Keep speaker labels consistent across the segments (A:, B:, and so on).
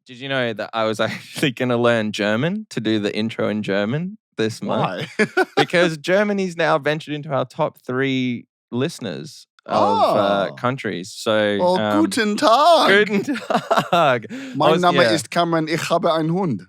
A: Did you know that I was actually going to learn German to do the intro in German this month?
B: Why?
A: Because Germany's now ventured into our top 3 listeners of countries. So,
B: guten Tag.
A: Guten Tag.
B: Mein Name ist Cameron. Ich habe einen Hund.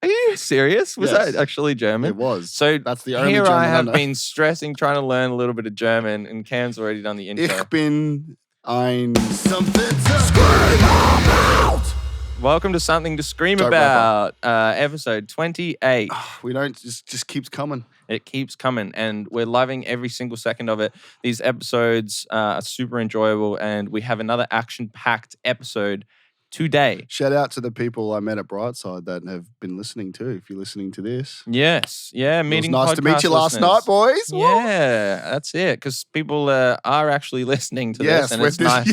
A: Are you serious? Was
B: Yes.
A: that actually German?
B: It was.
A: So
B: that's the only
A: here
B: German
A: I have
B: know.
A: been stressing, trying to learn a little bit of German, and Cam's already done the intro.
B: Ich bin ein something to scream about.
A: Welcome to Something to Scream About, episode 28.
B: We don't, just keeps coming.
A: It keeps coming, and we're loving every single second of it. These episodes are super enjoyable, and we have another action-packed episode today.
B: Shout out to the people I met at Brightside that have been listening too. If you're listening to this,
A: yes, yeah, meeting.
B: It was nice to meet you
A: listeners.
B: last night, boys.
A: Yeah, that's it. Because people are actually listening to this, and it's nice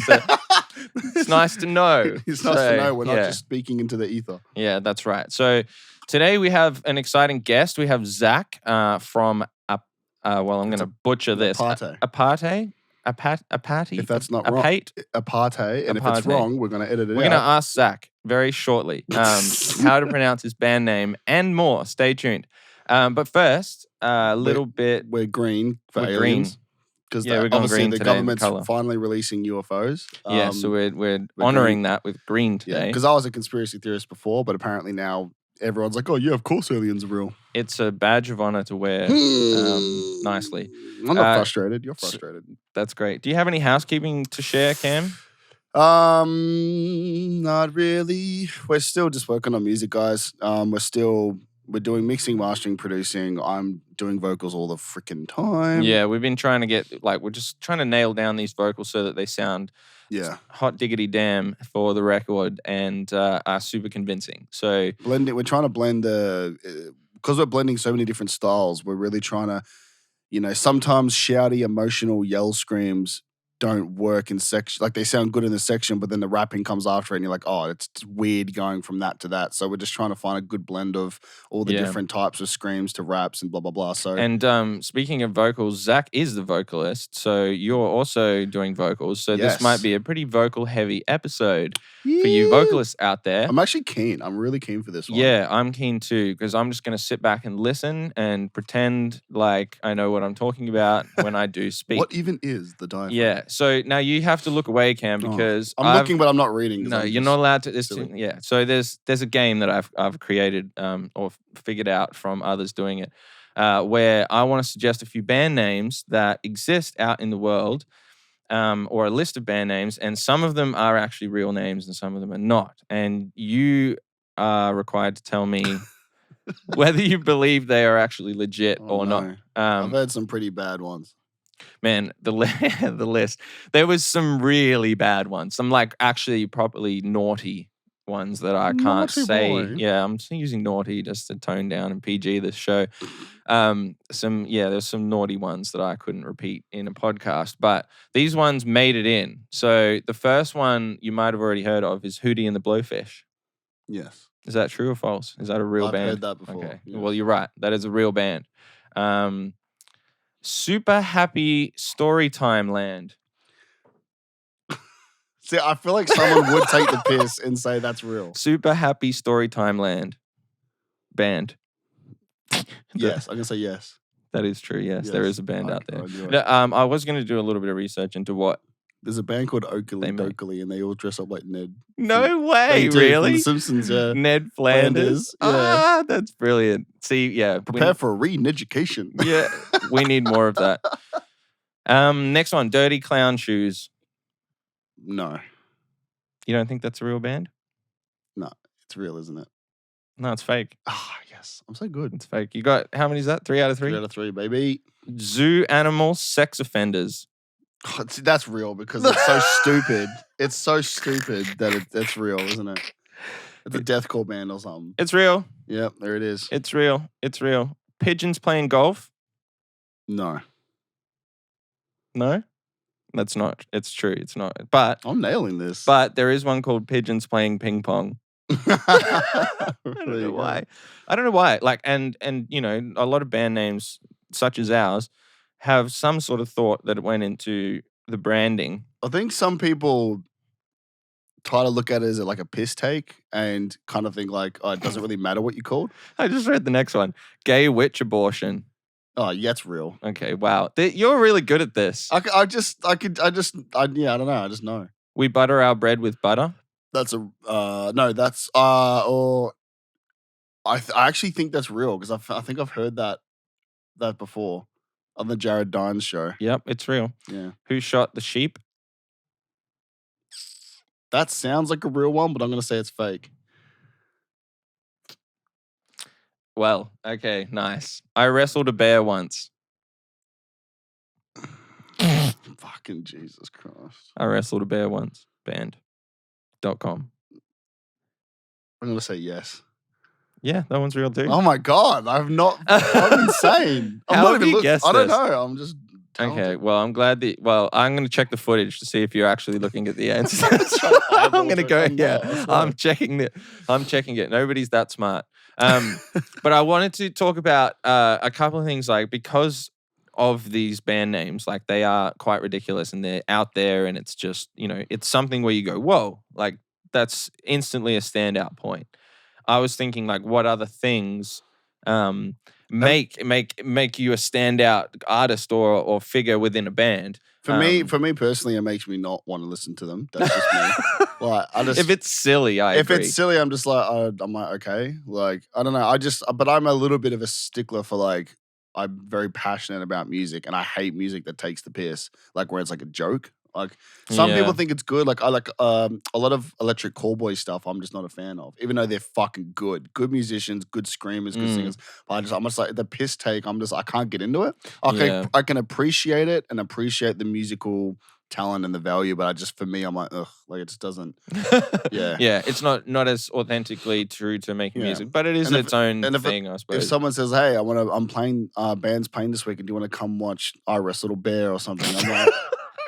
A: it's nice to know.
B: It's nice to know we're not just speaking into the ether.
A: Yeah, that's right. So today we have an exciting guest. We have Zakk from I'm going to butcher this. APATE. APATE?
B: If that's not wrong, APATE. And if it's wrong, we're going to edit it out.
A: We're going to ask Zakk very shortly how to pronounce his band name and more. Stay tuned. But first, a little bit.
B: We're green for aliens. Because
A: we're going green
B: the
A: today.
B: Government's finally releasing UFOs.
A: So we're honoring that with green today.
B: Because I was a conspiracy theorist before, but apparently now everyone's like, oh yeah, of course aliens are real.
A: It's a badge of honor to wear nicely.
B: I'm not frustrated. You're frustrated.
A: That's great. Do you have any housekeeping to share, Cam?
B: Not really. We're still just working on music, guys. We're doing mixing, mastering, producing. I'm doing vocals all the freaking time.
A: Yeah, we've been trying to we're just trying to nail down these vocals so that they sound hot diggity damn for the record and are super convincing. So
B: we're trying to blend because we're blending so many different styles, we're really trying to, sometimes shouty, emotional yell screams don't work in section. Like they sound good in the section, but then the rapping comes after it and you're like, oh, it's weird going from that to that. So we're just trying to find a good blend of all the different types of screams to raps and blah, blah, blah. So
A: and speaking of vocals, Zakk is the vocalist. So you're also doing vocals. So this might be a pretty vocal heavy episode for you vocalists out there.
B: I'm actually keen. I'm really keen for this one.
A: Yeah, I'm keen too because I'm just going to sit back and listen and pretend like I know what I'm talking about when I do speak.
B: What even is the diaphragm?
A: Yeah. So now you have to look away, Cam, because
B: I'm looking, but I'm not reading.
A: No, you're not allowed to. So there's a game that I've created or figured out from others doing it, where I want to suggest a few band names that exist out in the world, or a list of band names, and some of them are actually real names and some of them are not. And you are required to tell me whether you believe they are actually legit or not.
B: I've heard some pretty bad ones.
A: Man, the list. There was some really bad ones. Some actually properly naughty ones that I can't
B: naughty
A: say.
B: Boy.
A: Yeah, I'm just using naughty just to tone down and PG this show. There's some naughty ones that I couldn't repeat in a podcast, but these ones made it in. So the first one you might have already heard of is Hootie and the Blowfish.
B: Yes.
A: Is that true or false? Is that a real band?
B: I've heard that before.
A: Okay.
B: Yes.
A: Well, you're right. That is a real band. Super Happy Storytime Land.
B: See, I feel like someone would take the piss and say that's real.
A: Super Happy Storytime Land band.
B: Yes, I'm going to say yes.
A: That is true, yes. There is a band out there.
B: I
A: I was going to do a little bit of research into what.
B: There's a band called Oakley Dokley, and they all dress up like Ned.
A: No way, really?
B: From The Simpsons, yeah.
A: Ned Flanders. That's brilliant. See, yeah.
B: Prepare for a reading education.
A: Yeah, we need more of that. Next one, Dirty Clown Shoes.
B: No.
A: You don't think that's a real band?
B: No, it's real, isn't it?
A: No, it's fake.
B: Yes. I'm so good.
A: It's fake. You got, how many is that? 3 out of 3?
B: 3 out of 3, baby.
A: Zoo Animal Sex Offenders.
B: See, that's real because it's so stupid. It's so stupid that it's real, isn't it? It's a deathcore band or something.
A: It's real.
B: Yep, there it is.
A: It's real. It's real. Pigeons Playing Golf.
B: No.
A: No? That's not. It's true. It's not. But
B: I'm nailing this.
A: But there is one called Pigeons Playing Ping Pong. I don't know why. I don't know why. And a lot of band names such as ours have some sort of thought that it went into the branding.
B: I think some people try to look at it as like a piss take and kind of think like, oh, it doesn't really matter what you called.
A: I just read the next one. Gay witch abortion.
B: Oh, yeah, it's real.
A: Okay, wow. You're really good at this.
B: I don't know. I just know.
A: We butter our bread with butter.
B: That's or I actually think that's real because I think I've heard that before on the Jared Dines show.
A: Yep, it's real.
B: Yeah.
A: Who shot the sheep?
B: That sounds like a real one, but I'm going to say it's fake.
A: Well, okay, nice. I wrestled a bear once.
B: Fucking Jesus Christ.
A: I wrestled a bear once. Band.com.
B: I'm going to say yes.
A: Yeah, that one's real too.
B: Oh my God. I'm insane.
A: How have you guessed
B: I don't
A: this?
B: know. I'm just talented.
A: Okay, well, I'm glad that. Well, I'm going to check the footage to see if you're actually looking at the answers. I'm going to go. Yeah, I'm checking it. Nobody's that smart. But I wanted to talk about a couple of things, like because of these band names, like they are quite ridiculous and they're out there, and it's just it's something where you go, whoa, like that's instantly a standout point. I was thinking, like, what other things make you a standout artist or figure within a band?
B: For me personally, it makes me not want to listen to them. That's just me. Like,
A: if it's silly,
B: if it's silly, I'm just like, I'm like, okay, like I don't know. But I'm a little bit of a stickler for like, I'm very passionate about music, and I hate music that takes the piss, like where it's like a joke. Like some people think it's good. Like I like a lot of electric callboy stuff. I'm just not a fan of, even though they're fucking good. Good musicians, good screamers, good singers. But I'm just like the piss take. I can't get into it. Okay, I can appreciate it and appreciate the musical talent and the value, but for me, I'm like, ugh, like it just doesn't.
A: Yeah, it's not as authentically true to making music, but it is its own thing, I suppose.
B: If someone says, "Hey, I'm playing band's playing this week, and do you want to come watch I Wrestled a Bear or something?" I'm like.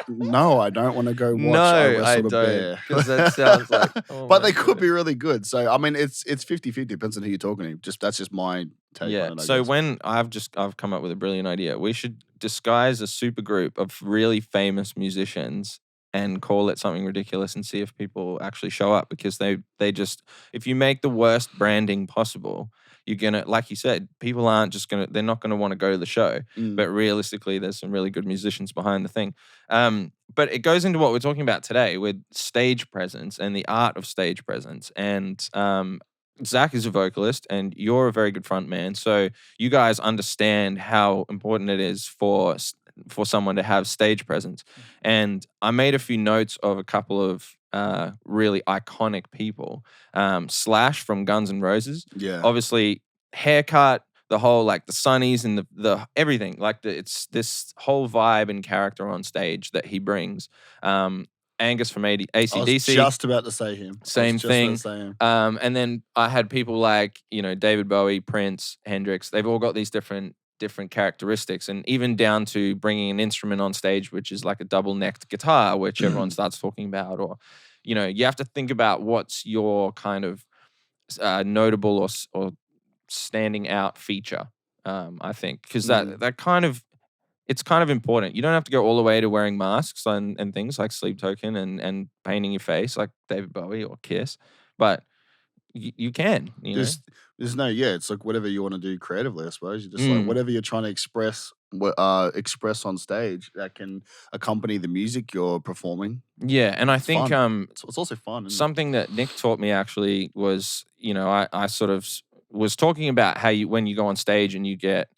B: No, I don't want to go watch I Wrestled a Bear.
A: Because that sounds like... Oh
B: but they could be really good. So, I mean, it's 50-50. Depends on who you're talking to. That's just my take on it, I guess.
A: When I've come up with a brilliant idea. We should disguise a supergroup of really famous musicians and call it something ridiculous and see if people actually show up, because they just... If you make the worst branding possible... You're gonna, like you said, people aren't just they're not gonna want to go to the show. But realistically, there's some really good musicians behind the thing. But it goes into what we're talking about today with stage presence and the art of stage presence. And Zakk is a vocalist, and you're a very good front man. So you guys understand how important it is for someone to have stage presence. And I made a few notes of a couple of really iconic people. Slash from Guns N' Roses.
B: Yeah.
A: Obviously, haircut, the whole like the sunnies and the everything. Like it's this whole vibe and character on stage that he brings. Angus from AC/DC.
B: I was just about to say him.
A: Same thing. And then I had people like, David Bowie, Prince, Hendrix. They've all got these different characteristics, and even down to bringing an instrument on stage, which is like a double-necked guitar, which everyone starts talking about, or you have to think about what's your kind of notable or standing out feature. I think because that kind of it's kind of important. You don't have to go all the way to wearing masks and things like Sleep Token and painting your face like David Bowie or Kiss, but you can.
B: There's no, it's like whatever you want to do creatively, I suppose. You just like whatever you're trying to express on stage that can accompany the music you're performing.
A: Yeah, and I think
B: it's also fun.
A: Something that Nick taught me actually was, I sort of was talking about how when you go on stage and you get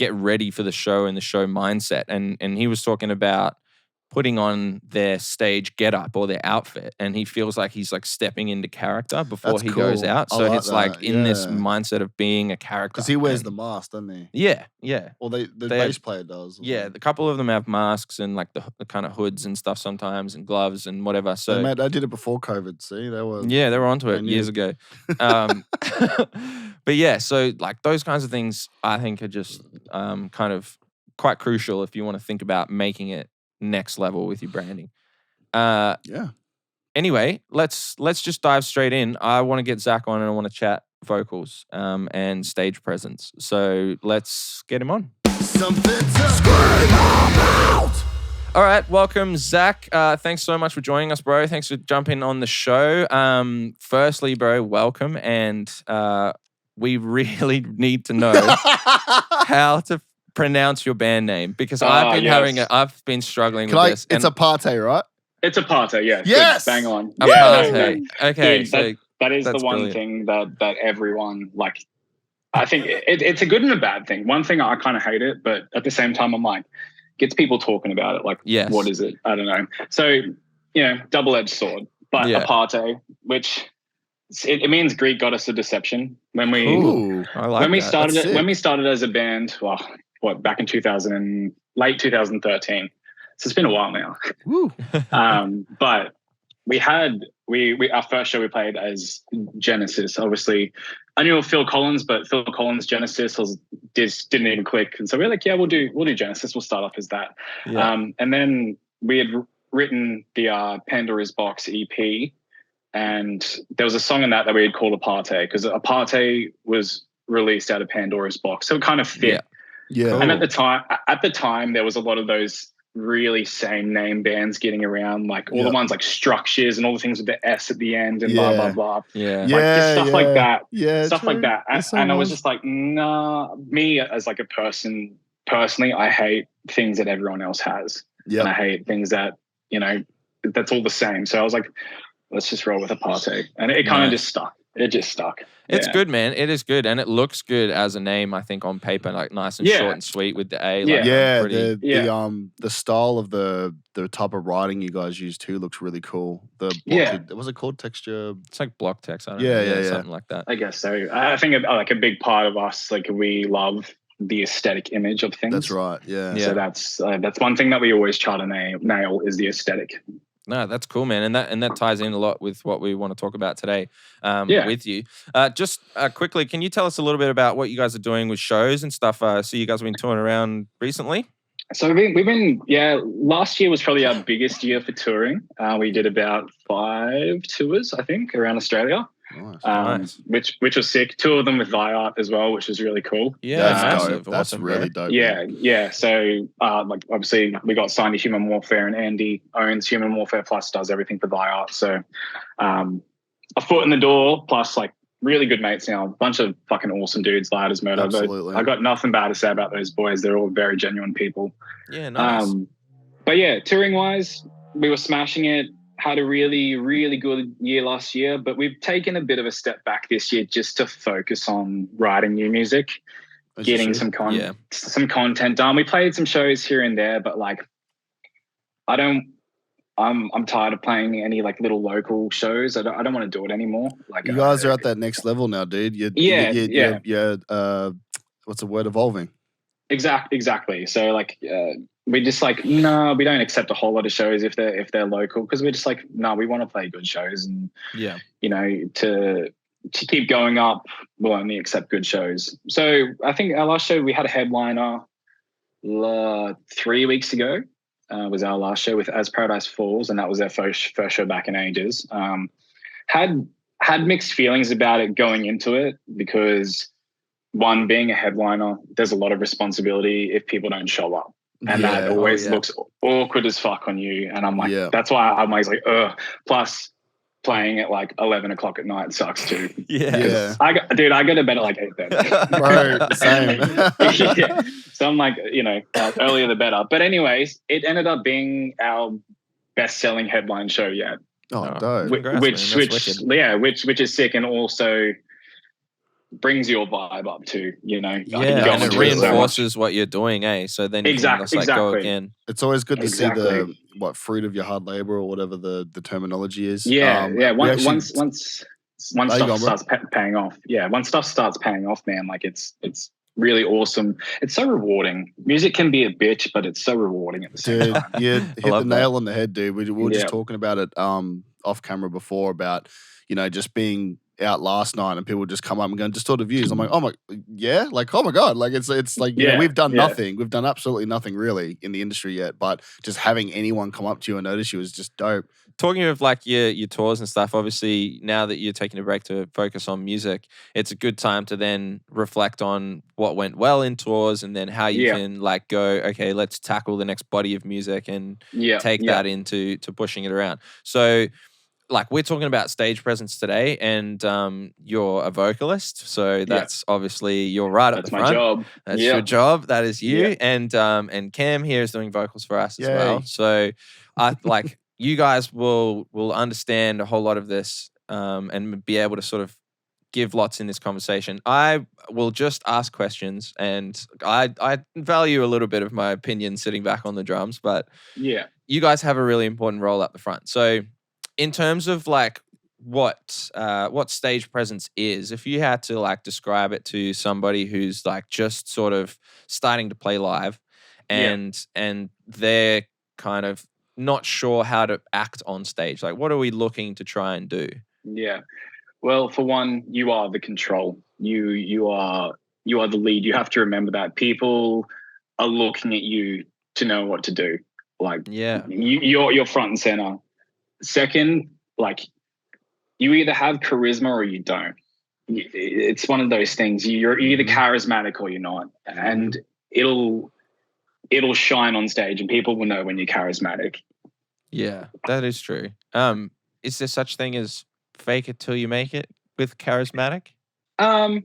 A: ready for the show and the show mindset, and he was talking about putting on their stage getup or their outfit, and he feels like he's like stepping into character before he goes out. So it's like in this mindset of being a character.
B: Because he wears the mask, doesn't he?
A: Yeah, yeah.
B: Well, the bass player does.
A: Yeah, a couple of them have masks and like the kind of hoods and stuff sometimes, and gloves and whatever. So
B: they did it before COVID. See, they were
A: onto it years ago. But yeah, so like those kinds of things, I think are just kind of quite crucial if you want to think about making it next level with your branding. Anyway, let's just dive straight in. I want to get Zakk on and I want to chat vocals and stage presence. So let's get him on.
B: Something to scream about.
A: All right, welcome, Zakk. Thanks so much for joining us, bro. Thanks for jumping on the show. Firstly, bro, welcome, and we really need to know how to pronounce your band name because I've been struggling with this.
B: It's APATE, right?
C: It's APATE, yeah.
B: Yes!
C: Good, bang on.
A: APATE. Okay,
C: dude,
A: so
C: that is the one
A: brilliant.
C: thing that everyone, like, I think it's a good and a bad thing. One thing, I kind of hate it, but at the same time, I'm like, gets people talking about it. Like, what is it? I don't know. So, double-edged sword. But APATE, which it means Greek goddess of deception. When we started as a band, back in late 2013. So it's been a while now.
B: Woo.
C: But our first show we played as Genesis. Obviously, I knew of Phil Collins, but Phil Collins Genesis didn't even click. And so we're like, we'll do Genesis. We'll start off as that. Yeah. And then we had written the Pandora's Box EP, and there was a song in that we had called APATE because APATE was released out of Pandora's Box, so it kind of fit.
B: Yeah.
C: Cool. And at the time, there was a lot of those really same name bands getting around, like all the ones like Structures and all the things with the S at the end and blah blah blah.
B: Yeah,
C: like stuff like that.
B: Yeah,
C: stuff like that. And I was just like, nah. Me as like a person, personally, I hate things that everyone else has, and I hate things that that's all the same. So I was like, let's just roll with APATE, and it kind of just stuck. It just stuck.
A: It's good, man. It is good, and it looks good as a name. I think on paper, like nice and short and sweet with the A.
B: The style of the type of writing you guys use too looks really cool. Was it called texture?
A: It's like block text. I don't know. Something like that.
C: I guess so. I think like a big part of us, like we love the aesthetic image of things.
B: That's right. Yeah.
C: So that's one thing that we always try to nail is the aesthetic.
A: No, that's cool, man, and that ties in a lot with what we want to talk about today with you. Just quickly, can you tell us a little bit about what you guys are doing with shows and stuff? So you guys have been touring around recently?
C: So we've been last year was probably our biggest year for touring. We did about 5 tours, I think, around Australia.
B: Nice.
C: Which was sick. 2 of them with Viart as well, which was really cool.
B: That's awesome, really dope.
C: Yeah. So like obviously we got signed to Human Warfare, and Andy owns Human Warfare Plus, does everything for Viart. So a foot in the door, plus like really good mates now. A bunch of fucking awesome dudes, loud as murder.
B: Absolutely.
C: I got nothing bad to say about those boys. They're all very genuine people.
A: Yeah, nice.
C: But yeah, touring wise, we were smashing it. Had a really, really good year last year, but we've taken a bit of a step back this year just to focus on writing new music, getting some content done. We played some shows here and there, but like, I'm tired of playing any like little local shows. I don't want to do it anymore. Like
B: you guys are at that next level now, dude. What's the word? Evolving.
C: Exactly. So like, we just like, no, we don't accept a whole lot of shows if they're local, because we're just like, no, we want to play good shows, and to keep going up, we'll only accept good shows. So I think our last show, we had a headliner 3 weeks ago. Was our last show with As Paradise Falls, and that was their first show back in ages. Had mixed feelings about it going into it, because one, being a headliner, there's a lot of responsibility if people don't show up. And that always looks awkward as fuck on you. And I'm like, that's why I'm always like, ugh. Plus, playing at like 11 o'clock at night sucks too. I go to bed at like 8:30.
B: Bro, same.
C: So I'm like, earlier the better. But anyways, it ended up being our best-selling headline show yet.
B: Oh, dope.
C: Which is sick, and also brings your vibe up too,
A: and it reinforces what you're doing, so then you can just go again.
B: It's always good to see the fruit of your hard labor, or whatever the terminology is.
C: Once stuff starts paying off, once stuff starts paying off, man, like it's really awesome. It's so rewarding. Music can be a bitch, but it's so rewarding at the same time.
B: You hit the nail on the head, dude. We were just talking about it off camera before, about just being out last night and people just come up and go, just saw the views. I'm like, oh my, yeah, like, oh my God. Like it's like, you know, we've done nothing. We've done absolutely nothing really in the industry yet, but just having anyone come up to you and notice you is just dope.
A: Talking of like your tours and stuff, obviously now that you're taking a break to focus on music, it's a good time to then reflect on what went well in tours and then how you can like go, okay, let's tackle the next body of music and take that into pushing it around. So like we're talking about stage presence today, and you're a vocalist, so that's obviously you're right at the front.
C: That's my job.
A: That's your job. That is you, and Cam here is doing vocals for us as well. So I like you guys will understand a whole lot of this and be able to sort of give lots in this conversation. I will just ask questions, and I value a little bit of my opinion sitting back on the drums, but you guys have a really important role up the front. So in terms of like what stage presence is, if you had to like describe it to somebody who's like just sort of starting to play live and they're kind of not sure how to act on stage, like what are we looking to try and do?
C: Yeah. Well, for one, you are the control. You are the lead. You have to remember that people are looking at you to know what to do. Like you're front and center. Second, like you either have charisma or you don't. It's one of those things. You're either charismatic or you're not, and it'll shine on stage, and people will know when you're charismatic.
A: Yeah, that is true. Is there such thing as fake it till you make it with charismatic?
C: I'd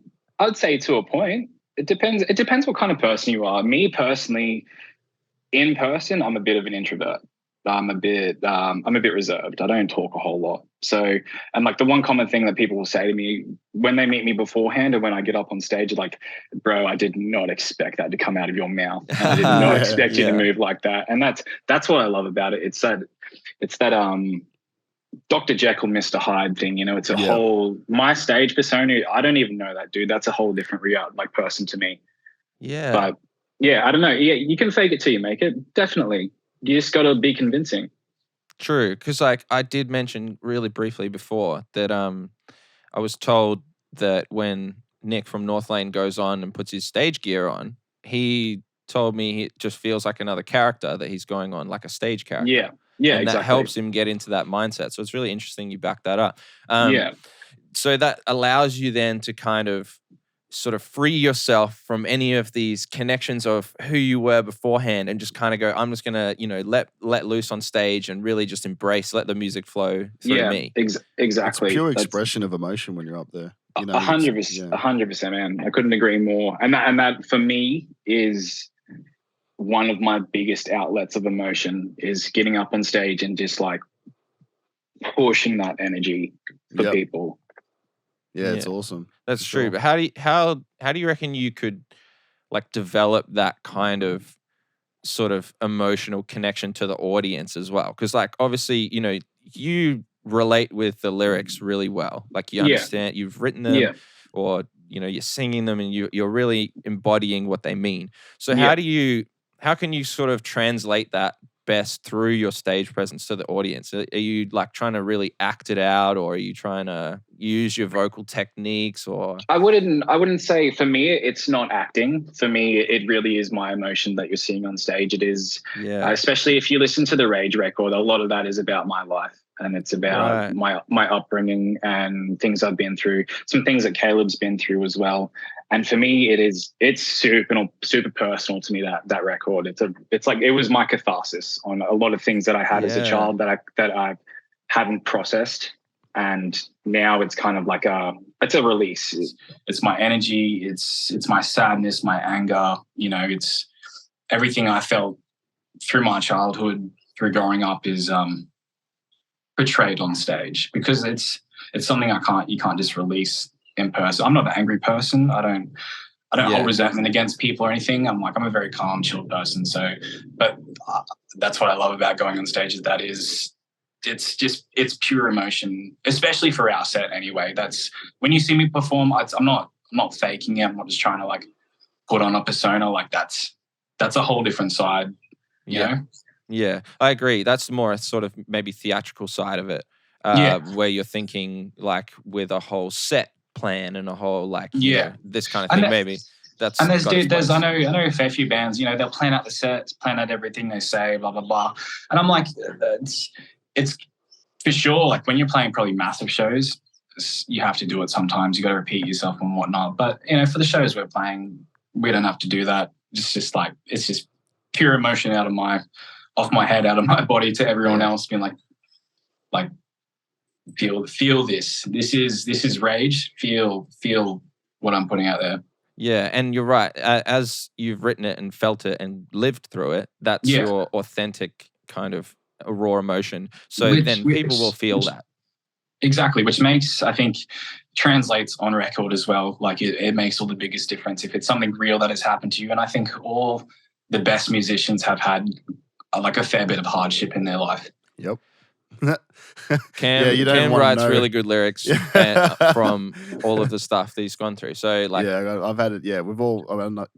C: say to a point. It depends. It depends what kind of person you are. Me personally, in person, I'm a bit of an introvert. I'm a bit reserved. I don't talk a whole lot. So, and like the one common thing that people will say to me when they meet me beforehand and when I get up on stage, like, bro, I did not expect that to come out of your mouth. I did not expect you to move like that. And that's what I love about it. It's that Dr. Jekyll, Mr. Hyde thing, you know, it's a whole, my stage persona, I don't even know that dude. That's a whole different person to me.
A: Yeah.
C: But yeah, I don't know. Yeah, you can fake it till you make it. Definitely. You just got to be convincing.
A: True, because like I did mention really briefly before that I was told that when Nick from North Lane goes on and puts his stage gear on, he told me it just feels like another character that he's going on, like a stage character.
C: Yeah,
A: and
C: exactly.
A: that helps him get into that mindset. So it's really interesting you back that up. So that allows you then to kind of sort of free yourself from any of these connections of who you were beforehand and just kind of go, I'm just going to, you know, let loose on stage and really just embrace, let the music flow through me.
C: Exactly.
B: It's pure expression of emotion when you're up there. You know,
C: 100%, man. I couldn't agree more. And that for me is one of my biggest outlets of emotion, is getting up on stage and just like pushing that energy for people.
B: Yeah, it's awesome.
A: That's true. But how do you reckon you could like develop that kind of sort of emotional connection to the audience as well? Because like obviously, you know, you relate with the lyrics really well. Like you understand, you've written them or you know, you're singing them and you're really embodying what they mean. So how can you sort of translate that best through your stage presence to the audience? Are you like trying to really act it out, or are you trying to use your vocal techniques? Or
C: I wouldn't say, for me it's not acting. For me it really is my emotion that you're seeing on stage. It is especially if you listen to the Rage record, a lot of that is about my life, and it's about my upbringing and things I've been through, some things that Caleb's been through as well. And for me, it's super personal to me, that record. It's like it was my catharsis on a lot of things that I had as a child that I haven't processed, and now it's kind of like it's a release. It's my energy. It's my sadness, my anger. You know, it's everything I felt through my childhood, through growing up, is portrayed on stage, because it's something you can't just release in person. I'm not an angry person. I don't hold resentment against people or anything. I'm a very calm, chill person. So, but that's what I love about going on stage, is that it's pure emotion, especially for our set anyway. That's when you see me perform, I'm not faking it. I'm not just trying to like put on a persona. Like that's a whole different side, you know?
A: Yeah, I agree. That's more a sort of maybe theatrical side of it. where you're thinking like with a whole set plan and a whole like you know, this kind of thing. Maybe that's
C: and there's I know a fair few bands, you know, they'll plan out the sets, plan out everything they say, blah blah blah, and I'm like, it's for sure. Like when you're playing probably massive shows, you have to do it sometimes. You got to repeat yourself and whatnot. But you know, for the shows we're playing, we don't have to do that. It's just pure emotion off my head, out of my body to everyone else, being like feel this. This is rage. Feel what I'm putting out there.
A: Yeah, and you're right. As you've written it and felt it and lived through it, that's your authentic kind of raw emotion. So then people will feel that.
C: Exactly, which makes, I think, translates on record as well. Like it makes all the biggest difference if it's something real that has happened to you. And I think all the best musicians have had like a fair bit of hardship in their life.
B: Yep.
A: Cam writes really good lyrics from all of the stuff that he's gone through. So like,
B: I've had it. Yeah, we've all. I'm not.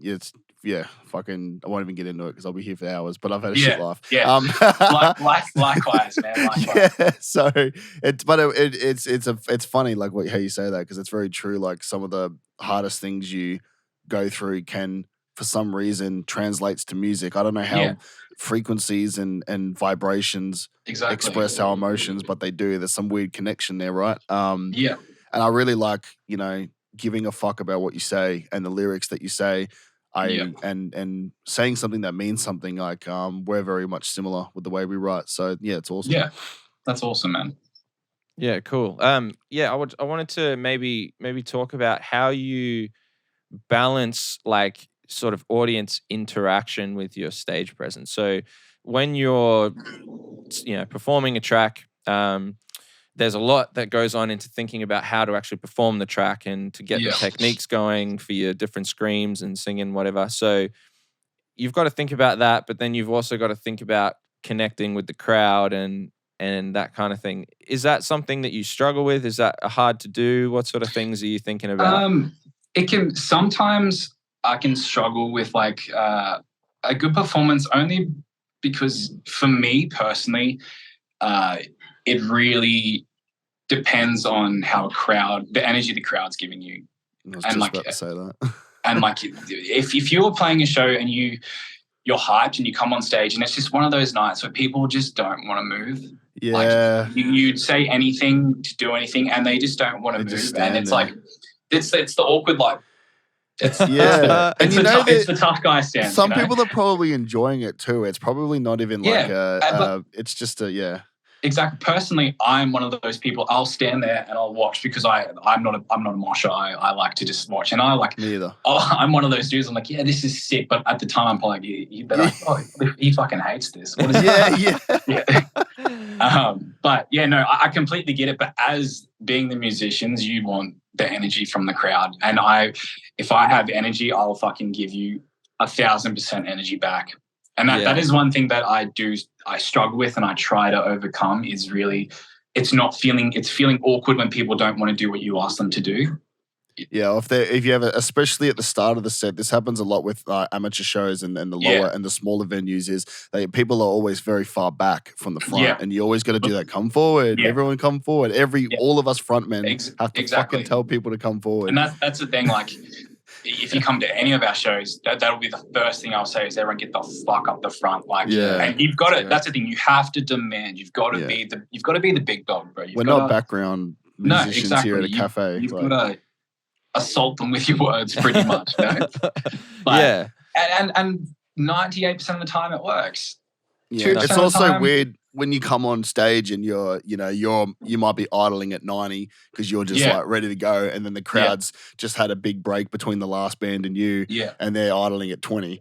B: Fucking. I won't even get into it because I'll be here for hours. But I've had a shit laugh.
C: Yeah. Likewise, man. Likewise.
B: Yeah. So it's funny like how you say that because it's very true. Like some of the hardest things you go through can, for some reason, translates to music. I don't know how frequencies and vibrations express our emotions, but they do. There's some weird connection there, right? And I really like, you know, giving a fuck about what you say and the lyrics that you say. And saying something that means something. Like we're very much similar with the way we write. So yeah, it's awesome.
C: Yeah, that's awesome, man.
A: Yeah, cool. I wanted to maybe talk about how you balance like sort of audience interaction with your stage presence. So when you're, you know, performing a track, there's a lot that goes on into thinking about how to actually perform the track and to get the techniques going for your different screams and singing, whatever. So you've got to think about that, but then you've also got to think about connecting with the crowd and that kind of thing. Is that something that you struggle with? Is that hard to do? What sort of things are you thinking about?
C: It can sometimes. I can struggle with like a good performance only because for me personally, it really depends on how the energy the crowd's giving you.
B: I was just about to say that.
C: And like if you're playing a show and you're hyped and you come on stage and it's just one of those nights where people just don't want to move.
B: Yeah.
C: Like you'd say anything to do anything and they just don't want to move. And it's like it's the awkward like. It's
B: and
C: it's the tough guy stance.
B: Some people are probably enjoying it too. It's probably not even like it's just
C: exactly. Personally, I'm one of those people. I'll stand there and I'll watch because I'm not a mosher. I like to just watch, and I like.
B: Me either.
C: I'm one of those dudes. I'm like, yeah, this is sick, but at the time, I'm probably he fucking hates this. What is But yeah, no, I completely get it. But as being the musicians, you want the energy from the crowd, and if I have energy, I'll fucking give you 1,000% energy back. And that is one thing that I struggle with and I try to overcome is really, it's feeling awkward when people don't want to do what you ask them to do.
B: Yeah, if you have especially at the start of the set, this happens a lot with amateur shows and the lower and the smaller venues is that people are always very far back from the front and you always got to do that. Come forward, everyone come forward. All of us frontmen have to fucking tell people to come forward.
C: And that's the thing, like if you come to any of our shows, that'll be the first thing I'll say is everyone get the fuck up the front. Like, and you've got to, that's the thing, you have to demand, you've got to be the big dog, bro.
B: We're not background musicians here at a cafe.
C: You've got to assault them with your words pretty much. But, and 98% of the time it works.
B: Yeah, it's also weird when you come on stage and you might be idling at 90 because you're just like ready to go, and then the crowd's just had a big break between the last band and you, and they're idling at 20.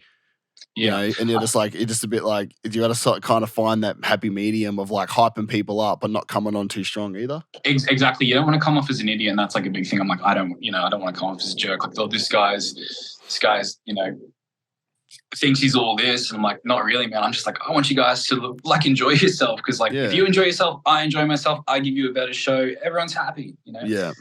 B: You know, and you're just like, it's just a bit like you got to sort of kind of find that happy medium of like hyping people up but not coming on too strong either.
C: Exactly. You don't want to come off as an idiot, and that's like a big thing. I'm like, I don't want to come off as a jerk. Like, oh, this guy's, thinks he's all this, and I'm like, not really, man. I'm just like, I want you guys to like enjoy yourself because like if you enjoy yourself, I enjoy myself. I give you a better show. Everyone's happy,
B: Yeah.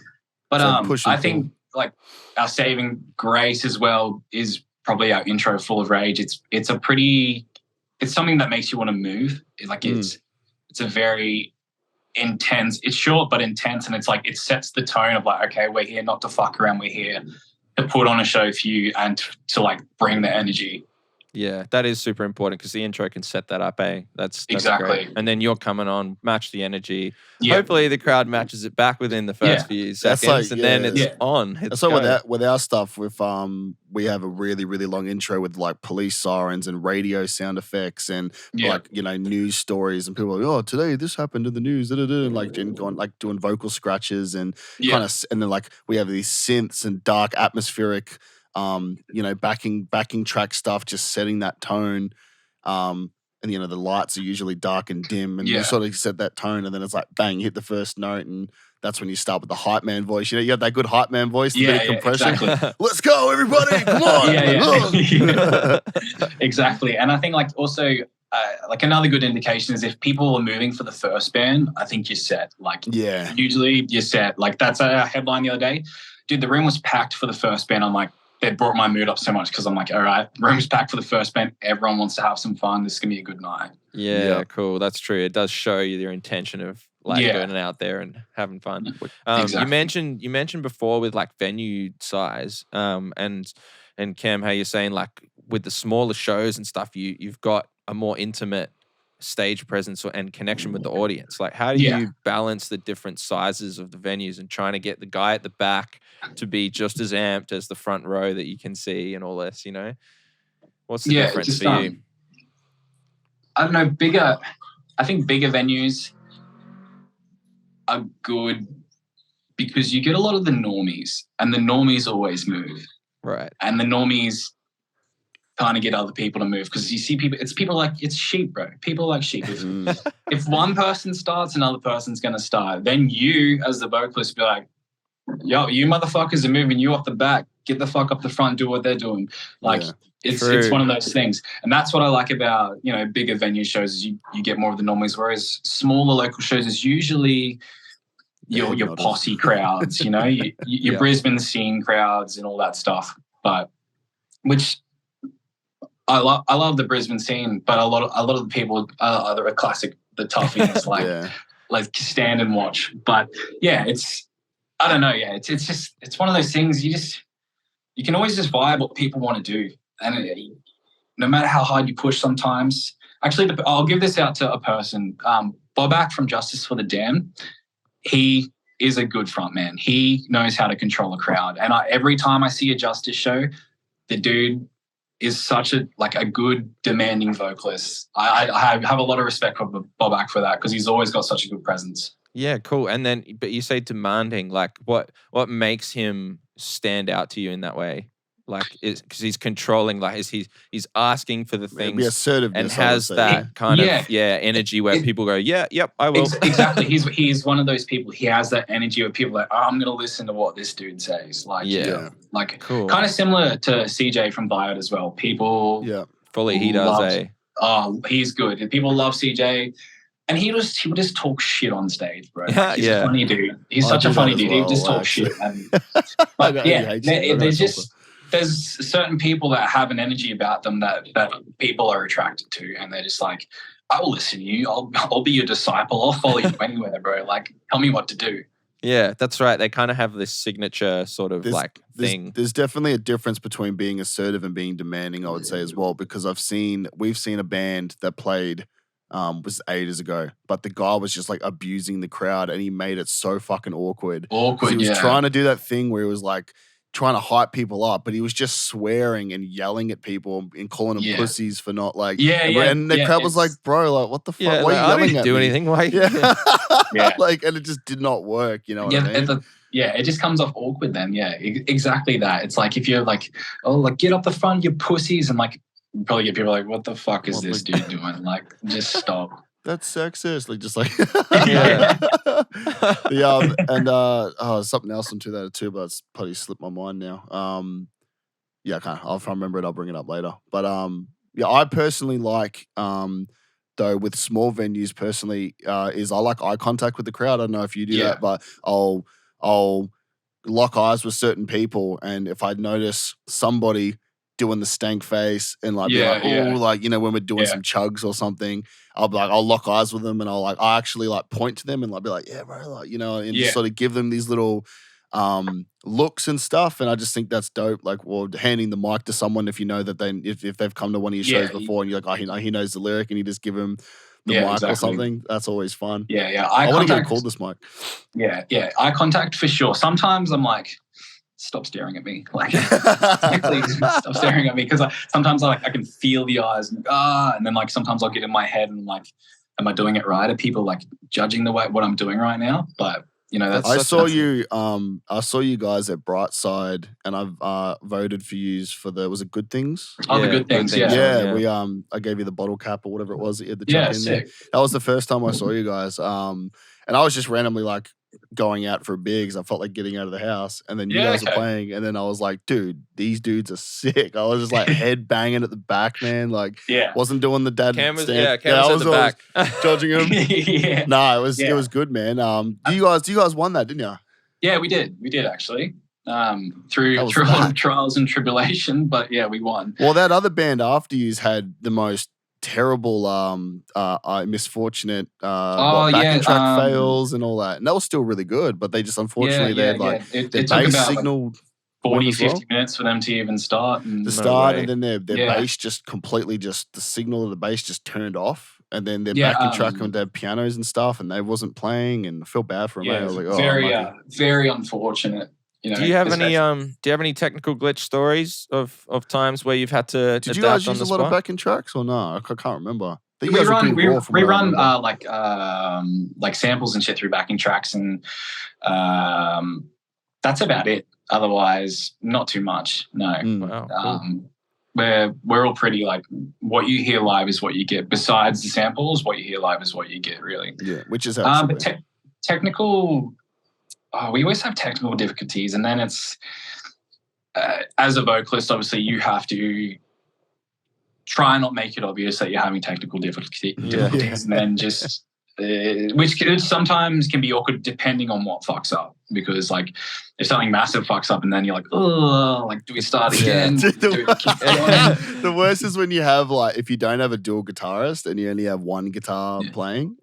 C: But I think like our saving grace as well is probably our intro Full of Rage. It's something that makes you want to move. Like it's a very
D: intense. It's short but intense, and it's like it sets the tone of like, okay, we're here not to fuck around. We're here to put on a show for you and to like bring the energy.
A: Yeah, that is super important because the intro can set that up, eh? That's
D: exactly
A: great. And then you're coming on, match the energy. Yep. Hopefully the crowd matches it back within the first few seconds, and then it's on.
B: That's like with our stuff. With we have a really, really long intro with like police sirens and radio sound effects and like news stories, and people are like, oh, today this happened in the news, and like going like doing vocal scratches and kind of, and then like we have these synths and dark atmospheric. Backing track stuff, just setting that tone. And the lights are usually dark and dim, and you sort of set that tone, and then it's like bang, you hit the first note, and that's when you start with the hype man voice. You have that good hype man voice, the bit of compression.
D: Exactly.
B: Let's go, everybody! Come on!
D: Exactly. And I think like also like another good indication is if people are moving for the first band, I think you're set. Like usually you're set. Like that's a headline the other day. Dude, the room was packed for the first band. I'm like, they brought my mood up so much because I'm like, all right, room's packed for the first band. Everyone wants to have some fun. This is going to be a good night.
A: Yeah, cool. That's true. It does show you your intention of like going out there and having fun.
D: Exactly.
A: You mentioned before with like venue size and Cam, how you're saying like with the smaller shows and stuff, you've got a more intimate stage presence and connection with the audience. Like how do you balance the different sizes of the venues and trying to get the guy at the back to be just as amped as the front row that you can see and all this, What's the difference for you?
D: I don't know, I think bigger venues are good because you get a lot of the normies, and the normies always move.
A: Right.
D: And the normies kind of get other people to move because you see people, it's sheep, bro. People like sheep. If one person starts, another person's going to start. Then you, as the vocalist, be like, yo, you motherfuckers are moving you off the back. Get the fuck up the front, do what they're doing. Like, it's one of those things. And that's what I like about, bigger venue shows is you get more of the normies, whereas smaller local shows is usually your posse crowds, your Brisbane scene crowds and all that stuff. But, which... I love the Brisbane scene, but a lot of the people are the classic, the toughies, like stand and watch. But I don't know, it's one of those things. You can always just vibe what people want to do, and no matter how hard you push, sometimes. Actually, I'll give this out to a person, Bobak from Justice for the Damned. He is a good front man. He knows how to control a crowd, and every time I see a Justice show, the dude is such a good demanding vocalist. I have a lot of respect for Bobak for that because he's always got such a good presence.
A: Yeah, cool. And then, but you say demanding, like what makes him stand out to you in that way? Like, because he's controlling, like he's asking for the things,
B: be assertive,
A: and has that kind of energy where people go, yep, I will.
D: Exactly. He's one of those people. He has that energy where people are like, I'm going to listen to what this dude says. Like, like cool. Kind of similar to CJ from Biot as well. People,
A: fully he does.
D: Oh, he's good. People love CJ. And he would just talk shit on stage, bro. He's a funny dude. He's such a funny dude. He would just talk shit. And, but there's certain people that have an energy about them that people are attracted to, and they're just like, I will listen to you. I'll be your disciple. I'll follow you anywhere, bro. Like, tell me what to do.
A: Yeah, that's right. They kind of have this signature sort of thing.
B: There's definitely a difference between being assertive and being demanding, I would say as well, because we've seen a band that played was ages ago, but the guy was just like abusing the crowd, and he made it so fucking awkward. He was trying to do that thing where he was like trying to hype people up, but he was just swearing and yelling at people and calling them pussies for not like and the crowd was like, bro, like what the fuck? Why are you yelling at
A: do
B: me?
A: Anything? Why?
B: Like, and it just did not work, you know what I mean?
D: It just comes off awkward then. Exactly that. It's like if you're like, oh, like get up the front, you pussies, and like you probably get people like, what the fuck is this dude doing? Like, just stop.
B: That's sexist. Like, just like something else into that too, but it's probably slipped my mind now. If I remember it, I'll bring it up later. But I personally like though with small venues personally is I like eye contact with the crowd. I don't know if you do that, but I'll lock eyes with certain people, and if I notice somebody doing the stank face and like be like, like, you know, when we're doing some chugs or something, I'll be like, I'll lock eyes with them and I'll actually like point to them and like be like, yeah, bro, like, you know, and just sort of give them these little looks and stuff. And I just think that's dope. Like, well, handing the mic to someone if you know that if they've come to one of your shows before and you're like, oh, he knows the lyric, and you just give him the mic or something. That's always fun.
D: Yeah.
B: I want to get a cordless mic.
D: Yeah. Eye contact for sure. Sometimes I'm like, stop staring at me. Like, please stop staring at me, because sometimes I can feel the eyes and then like sometimes I'll get in my head and I'm like, am I doing it right? Are people like judging the way what I'm doing right now? But you know,
B: I saw you guys at Brightside, and I've voted for yous for was it Good Things?
D: Oh, the Good Things, yeah.
B: We I gave you the bottle cap or whatever it was that you had the chuck in there. That was the first time I saw you guys. And I was just randomly like going out for a beer because I felt like getting out of the house, and then you guys were playing, and then I was like, dude, these dudes are sick. I was just like head banging at the back, man. Like, wasn't doing the dad
A: cameras,
B: stand.
A: I was at the back
B: judging him. No, it was good, man. You guys won that, didn't you?
D: Yeah, we did actually. Through a lot of trials and tribulation, but yeah, we won.
B: Well, that other band after yous had the most terrible misfortunate backing track fails and all that, and that was still really good, but they just unfortunately they had like
D: it
B: their
D: took
B: bass
D: about
B: signal
D: 40-50 minutes for them to even start, and
B: then their bass just completely the signal of the bass just turned off, and then their backing track and their pianos and stuff, and they wasn't playing, and I feel bad for them. I was like,
D: very unfortunate. You know,
A: do you have any technical glitch stories of times where you've had to
B: Did you guys use a lot of backing tracks or no? I can't remember.
D: We run like samples and shit through backing tracks, and that's about it. Otherwise, not too much. No.
A: Wow,
D: cool. We're all pretty like, what you hear live is what you get. Besides the samples, what you hear live is what you get, really.
B: Yeah, which is absolutely.
D: But technical. We always have technical difficulties, and then it's as a vocalist, obviously you have to try and not make it obvious that you're having technical difficulties, and then just which sometimes can be awkward depending on what fucks up, because like if something massive fucks up and then you're like, oh, like do we start again?
B: The worst is when you have like, if you don't have a dual guitarist and you only have one guitar playing,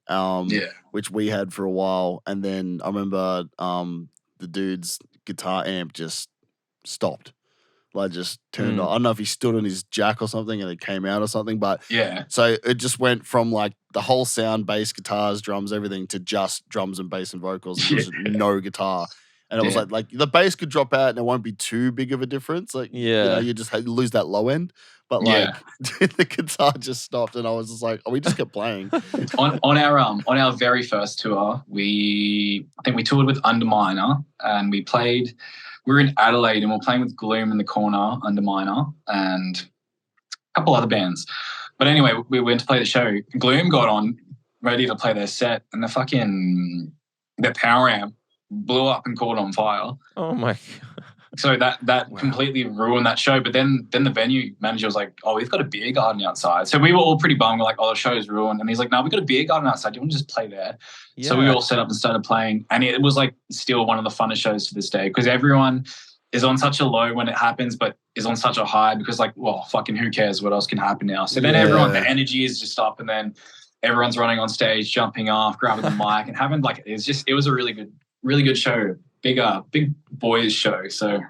B: which we had for a while, and then I remember the dude's guitar amp just stopped. Like just turned on. I don't know if he stood on his jack or something and it came out or something, but so it just went from like the whole sound, bass, guitars, drums, everything, to just drums and bass and vocals. And there was no guitar. And it was like the bass could drop out and it won't be too big of a difference. Like, you know, you just lose that low end. But like the guitar just stopped, and I was just like, we just kept playing.
D: on our very first tour, I think we toured with Underminer, and we were in Adelaide and we were playing with Gloom in the corner, Underminer, and a couple other bands. But anyway, we went to play the show. Gloom got on, ready to play their set, and their power amp blew up and caught on fire.
A: Oh my God.
D: So that completely ruined that show. But then the venue manager was like, oh, we've got a beer garden outside. So we were all pretty bummed. We're like, oh, the show's ruined. And he's like, no, we've got a beer garden outside. Do you want to just play there? Yeah. So we all set up and started playing. And it was like still one of the funnest shows to this day, because everyone is on such a low when it happens, but is on such a high because like, well, fucking who cares? What else can happen now? So then the energy is just up, and then everyone's running on stage, jumping off, grabbing the mic, and having like, it was a really good show. Big boys show. So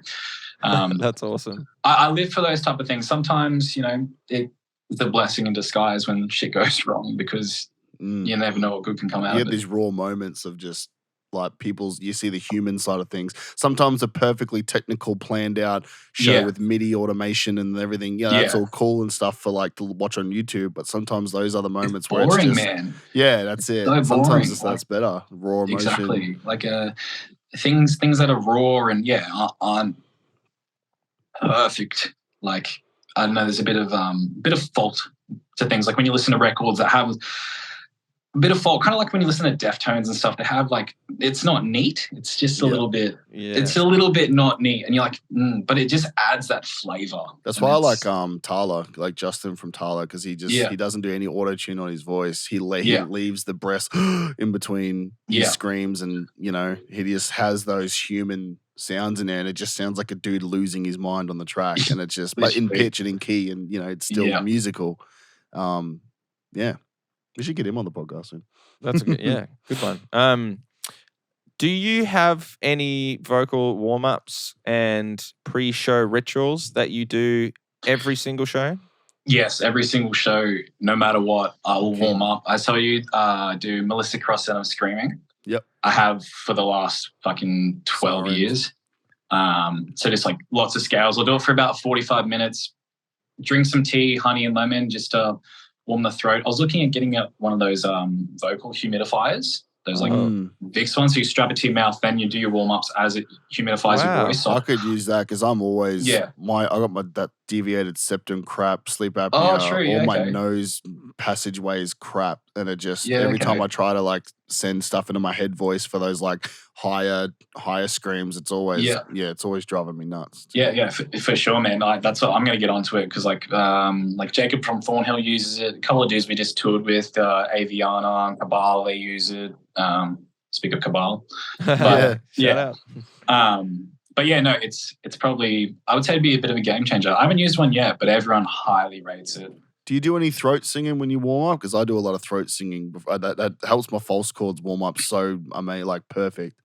A: that's awesome.
D: I live for those type of things. Sometimes, you know, it's a blessing in disguise when shit goes wrong, because you never know what good can come out of it.
B: You have these raw moments of just like you see the human side of things. Sometimes a perfectly technical, planned out show with MIDI automation and everything. Yeah, that's all cool and stuff for like to watch on YouTube. But sometimes those are the moments where it's just, man. Yeah, that's it.
D: So
B: sometimes that's better. Raw emotion.
D: Exactly. Like things that are raw and aren't perfect. Like, I don't know, there's a bit of fault to things. Like when you listen to records that have a bit of fault, kind of like when you listen to Deftones and stuff, they have like, it's not neat. It's just a little bit, it's a little bit not neat. And you're like, but it just adds that flavor.
B: That's why I like Tala, like Justin from Tala, because he doesn't do any auto-tune on his voice. He leaves the breath in between his screams, and, you know, he just has those human sounds in there, and it just sounds like a dude losing his mind on the track, and it's just but in pitch and in key, and it's still musical. Yeah, we should get him on the podcast soon.
A: That's a good one. Do you have any vocal warm-ups and pre-show rituals that you do every single show?
D: Yes, every single show, no matter what, I will warm up. I tell you, do Melissa Cross and I'm Screaming.
B: Yep.
D: I have for the last fucking 12 years. So just like lots of scales. I'll do it for about 45 minutes. Drink some tea, honey and lemon, just to warm the throat. I was looking at getting one of those vocal humidifiers. Those like Vicks ones, so you strap it to your mouth, then you do your warm-ups as it humidifies your voice. So
B: I could use that because I'm always I got that deviated septum crap, sleep apnea, all my nose passageways crap, and it just every time I try to like send stuff into my head voice for those like higher screams, it's always it's always driving me nuts.
D: Yeah, for sure, man. That's what I'm gonna get onto it because like Jacob from Thornhill uses it. A couple of dudes we just toured with, Aviana and Cabal, they use it. Speak of Cabal, but but yeah, no, it's probably, I would say it'd be a bit of a game changer. I haven't used one yet, but everyone highly rates it.
B: Do you do any throat singing when you warm up? Because I do a lot of throat singing. That helps my false chords warm up. So I mean, like perfect.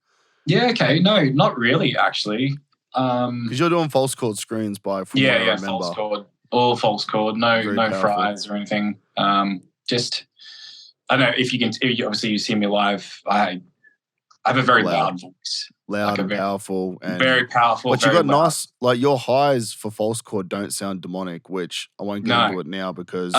D: Yeah. Okay. No, not really, actually.
B: Because you're doing false chord screens by
D: false chord, all false chord, no fries or anything. Just I don't know if you can. Obviously, you see me live. I have a very loud voice.
B: Loud and powerful. And
D: very powerful.
B: But you got nice, like your highs for false chord don't sound demonic, which I won't get into it now because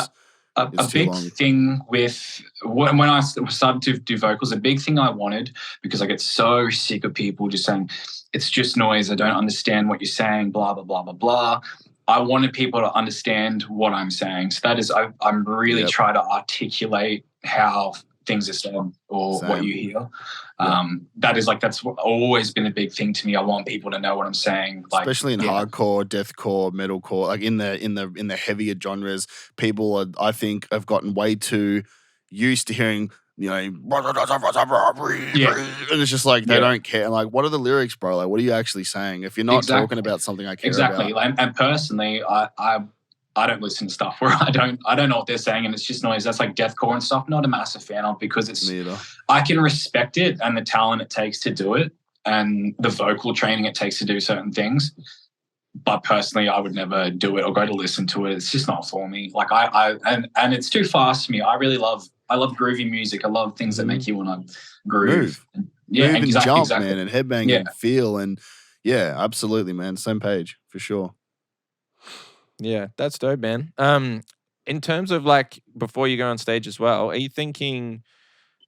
D: a big thing with when I started to do vocals, a big thing I wanted, because I get so sick of people just saying, it's just noise, I don't understand what you're saying, blah, blah, blah, blah, blah. I wanted people to understand what I'm saying. So that is, I'm really trying to articulate how things are said or what you hear. That is like, that's always been a big thing to me. I want people to know what I'm saying. Like,
B: especially in hardcore, deathcore, metalcore, like in the heavier genres, people I think have gotten way too used to hearing, and it's just like they don't care. Like, what are the lyrics, bro? Like, what are you actually saying? If you're not talking about something I care about.
D: Like, and personally, I don't listen to stuff where I don't know what they're saying and it's just noise. That's like deathcore and stuff. Not a massive fan of, because it's I can respect it and the talent it takes to do it and the vocal training it takes to do certain things. But personally, I would never do it or go to listen to it. It's just not for me. Like and it's too fast for me. I love groovy music. I love things that make you want to groove.
B: Move and jump, man, and headbang and feel. And absolutely, man. Same page for sure.
A: Yeah, that's dope, man. In terms of like before you go on stage as well, are you thinking,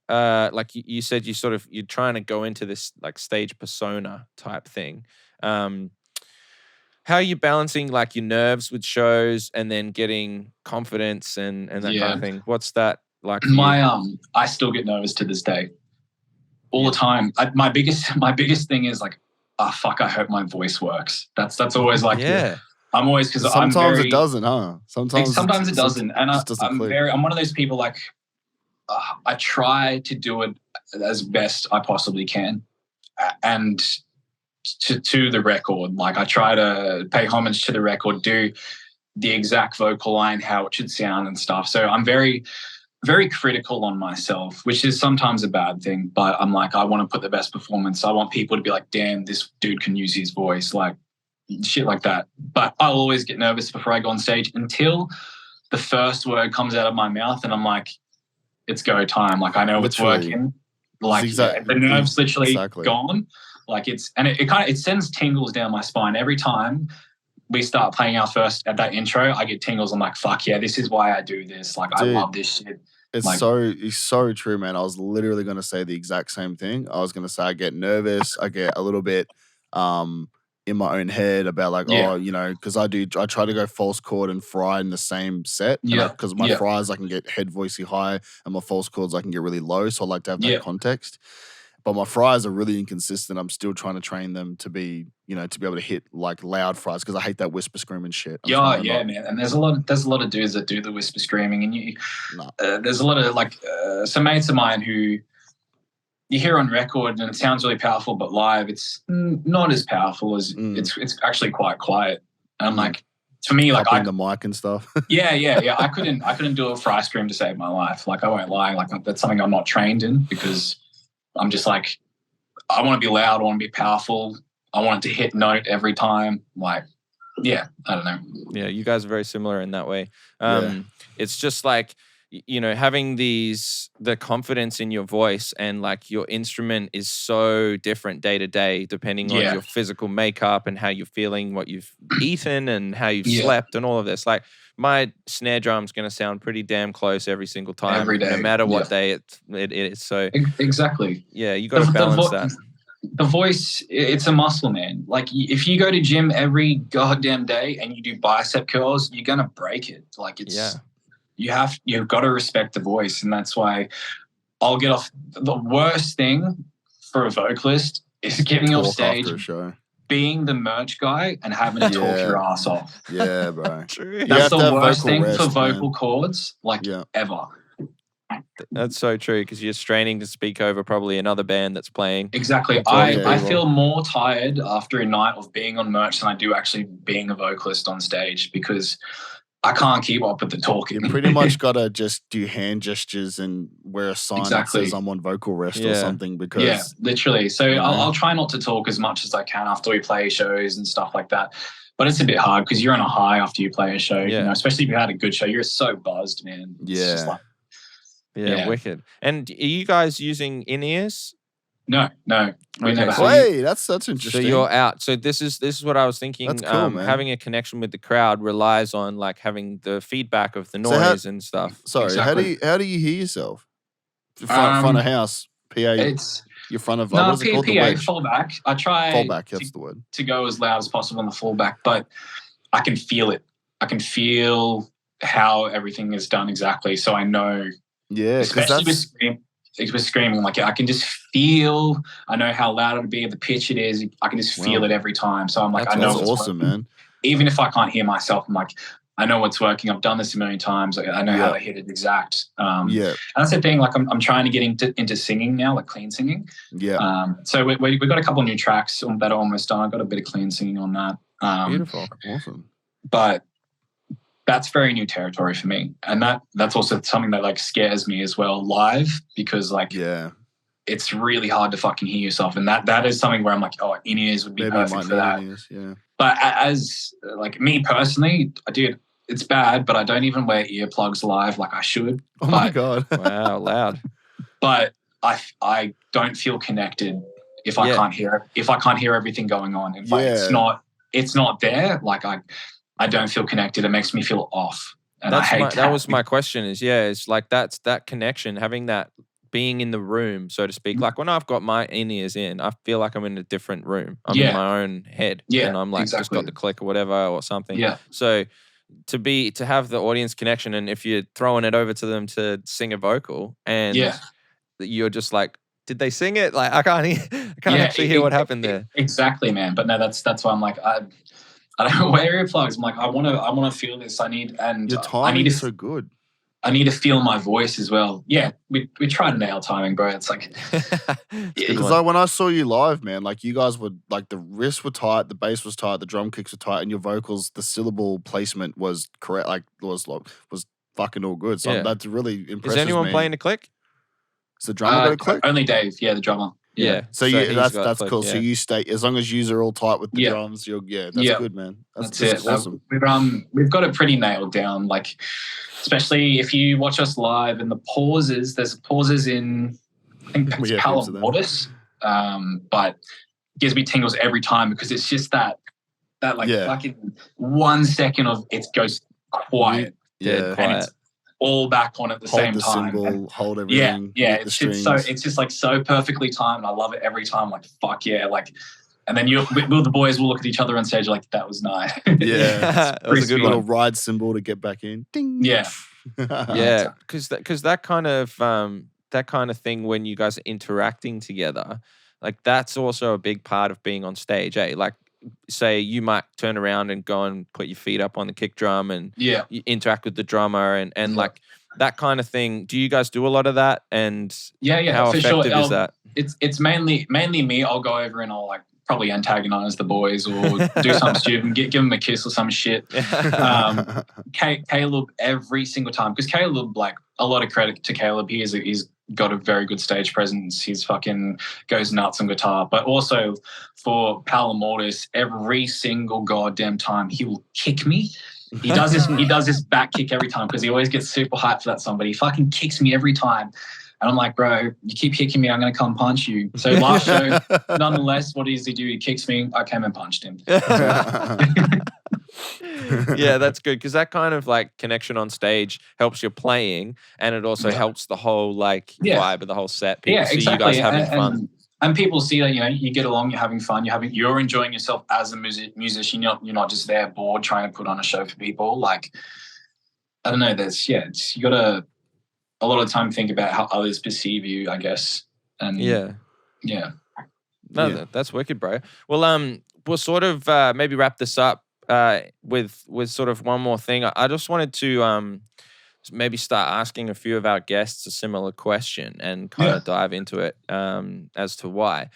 A: like you said, you're trying to go into this like stage persona type thing? How are you balancing like your nerves with shows and then getting confidence and that kind of thing? What's that like?
D: I still get nervous to this day, all the time. My biggest thing is like, fuck, I hope my voice works. That's always like I'm always, because
B: sometimes it doesn't, huh?
D: Sometimes it doesn't, and I'm one of those people like I try to do it as best I possibly can, and to the record. Like I try to pay homage to the record, do the exact vocal line, how it should sound and stuff. So I'm very, very critical on myself, which is sometimes a bad thing. But I'm like, I want to put the best performance. I want people to be like, damn, this dude can use his voice. Like, shit like that. But I'll always get nervous before I go on stage until the first word comes out of my mouth and I'm like, it's go time. Like I know it's working. Like the nerve's literally gone. Like it sends tingles down my spine every time we start playing our first at that intro. I get tingles. I'm like, fuck yeah, this is why I do this. Like I love this shit.
B: It's so true, man. I was literally going to say the exact same thing. I was going to say I get nervous. I get a little bit in my own head about like, because I try to go false chord and fry in the same set. Because my fries, I can get head voicey high and my false chords, I can get really low. So I like to have that context. But my fries are really inconsistent. I'm still trying to train them to be, to be able to hit like loud fries because I hate that whisper screaming shit.
D: Man. And there's a lot of dudes that do the whisper screaming, and there's a lot of like some mates of mine who, you hear on record and it sounds really powerful, but live it's not as powerful as it's actually quite quiet. And I'm like, for me, like
B: the mic and stuff.
D: yeah. I couldn't do it for ice cream to save my life. Like I won't lie, like that's something I'm not trained in because I'm just like, I want to be loud, I want to be powerful, I want it to hit note every time. Like, yeah, I don't know.
A: Yeah, you guys are very similar in that way. It's just like, you know, having the confidence in your voice and like your instrument is so different day to day, depending on your physical makeup and how you're feeling, what you've eaten and how you've slept and all of this. Like my snare drum's going to sound pretty damn close every single time,
D: every day,
A: no matter what day it is. So
D: exactly.
A: Yeah, you got to balance that.
D: The voice, it's a muscle, man. Like if you go to gym every goddamn day and you do bicep curls, you're going to break it. Like it's, you've got to respect the voice. And that's why I'll get off. The worst thing for a vocalist is getting off stage, being the merch guy and having to talk your ass off.
B: Yeah, bro.
A: True.
D: That's the worst thing for vocal cords, like ever.
A: That's so true because you're straining to speak over probably another band that's playing.
D: Exactly. I feel more tired after a night of being on merch than I do actually being a vocalist on stage because I can't keep up with the talking.
B: You pretty much got to just do hand gestures and wear a sign that says I'm on vocal rest or something because...
D: literally. So I'll try not to talk as much as I can after we play shows and stuff like that. But it's a bit hard because you're on a high after you play a show, you know, especially if you had a good show. You're so buzzed, man. It's just like,
A: wicked. And are you guys using in-ears?
D: No. We never have.
B: Wait, that's interesting.
A: So you're out. So this is what I was thinking.
B: That's cool, man.
A: Having a connection with the crowd relies on like having the feedback of the noise and stuff.
B: Sorry,
D: Exactly.
B: how do you hear yourself? Front of house, PA.
D: It's
B: your front of
D: no
B: what is it called?
D: PA fallback. I try
B: fallback. That's the word.
D: To go as loud as possible on the fallback, but I can feel it. I can feel how everything is done exactly, so I know.
B: Yeah,
D: especially with screaming, like I can just feel. I know how loud it'll be, the pitch it is. I can just feel it every time. So I'm like, I know
B: that's awesome, man.
D: Even if I can't hear myself, I'm like, I know what's working. I've done this a million times. I know how to hit it exact. And that's the thing. Like I'm trying to get into singing now, like clean singing.
B: Yeah.
D: So we got a couple of new tracks that are almost done. I got a bit of clean singing on that.
A: Beautiful,
B: awesome.
D: But that's very new territory for me, and that's also something that like scares me as well live because like it's really hard to fucking hear yourself, and that is something where I'm like, oh, in-ears would be perfect for that. But as like me personally, it's bad, but I don't even wear earplugs live like I should.
B: Oh my god!
A: Wow, loud.
D: But I don't feel connected if I can't hear everything going on. If it's not there, like I don't feel connected. It makes me feel off. And that
A: was my question it's like that's that connection, having that being in the room, so to speak. Like when I've got my in-ears in, I feel like I'm in a different room. I'm in my own head. And I'm like just got the click or whatever or something.
D: Yeah.
A: So to have the audience connection, and if you're throwing it over to them to sing a vocal and you're just like, did they sing it? Like I can't actually hear what happened there.
D: Exactly, man. But no, that's why I'm like I don't wear earplugs. I'm like, I want to feel this.
B: Your timing is so good.
D: I need to feel my voice as well. Yeah, we try to nail timing, bro. It's like
B: because like when I saw you live, man, like you guys were like the riffs were tight, the bass was tight, the drum kicks were tight, and your vocals, the syllable placement was correct. Like was fucking all good. So that's really impressive.
A: Is anyone playing a click?
B: Is the drummer got a click?
D: Only Dave. Yeah, the drummer.
A: Yeah.
B: So that's cool. So you stay as long as you are all tight with the drums. That's good, man. That's awesome.
D: We've got it pretty nailed down. Like, especially if you watch us live and the pauses. There's pauses in I think that's Palo Mortis, but it gives me tingles every time because it's just that like fucking 1 second of it goes quiet.
B: Yeah,
D: and it's all back on at the same time.
B: Cymbal, hold everything.
D: It's just like so perfectly timed. I love it every time. Like fuck yeah, like. And then the boys will look at each other on stage like that was nice.
B: Yeah, that was a good little ride cymbal to get back in. Ding.
D: Yeah,
A: yeah, because that kind of thing when you guys are interacting together, like that's also a big part of being on stage. Like say you might turn around and go and put your feet up on the kick drum and you interact with the drummer and like that kind of thing. Do you guys do a lot of that? And
D: how
A: effective is that?
D: it's mainly me. I'll go over and I'll like probably antagonize the boys or do something stupid, give them a kiss or some shit. Caleb every single time, because Caleb, like, a lot of credit to Caleb. He's got a very good stage presence. He's fucking goes nuts on guitar. But also for Palamortis, every single goddamn time he will kick me. He does this back kick every time because he always gets super hyped for that song. But he fucking kicks me every time. And I'm like, bro, you keep kicking me, I'm going to come punch you. So last show, nonetheless, what does he do? He kicks me. I came and punched him.
A: Yeah, that's good, because that kind of like connection on stage helps your playing, and it also helps the whole like vibe of the whole set. People see you guys having fun.
D: And people see that, you get along, you're having fun, you're enjoying yourself as a musician. You're not just there bored trying to put on a show for people. Like, I don't know, you got to a lot of the time think about how others perceive you, I guess. And
A: that's wicked, bro. Well, we'll sort of maybe wrap this up with sort of one more thing. I just wanted to maybe start asking a few of our guests a similar question and kind of dive into it as to why.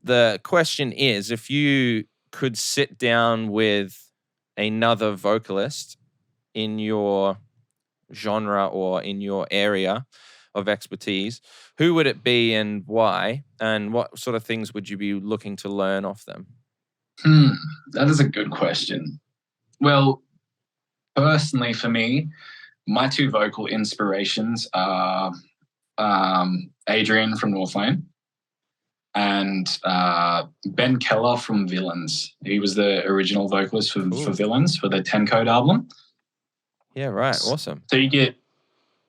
A: The question is, if you could sit down with another vocalist in your genre or in your area of expertise, who would it be and why? And what sort of things would you be looking to learn off them?
D: That is a good question. Well, personally for me, my two vocal inspirations are Adrian from Northlane and Ben Keller from Villains. He was the original vocalist for Villains for the 10 Code album.
A: Yeah, right. Awesome.
D: So you get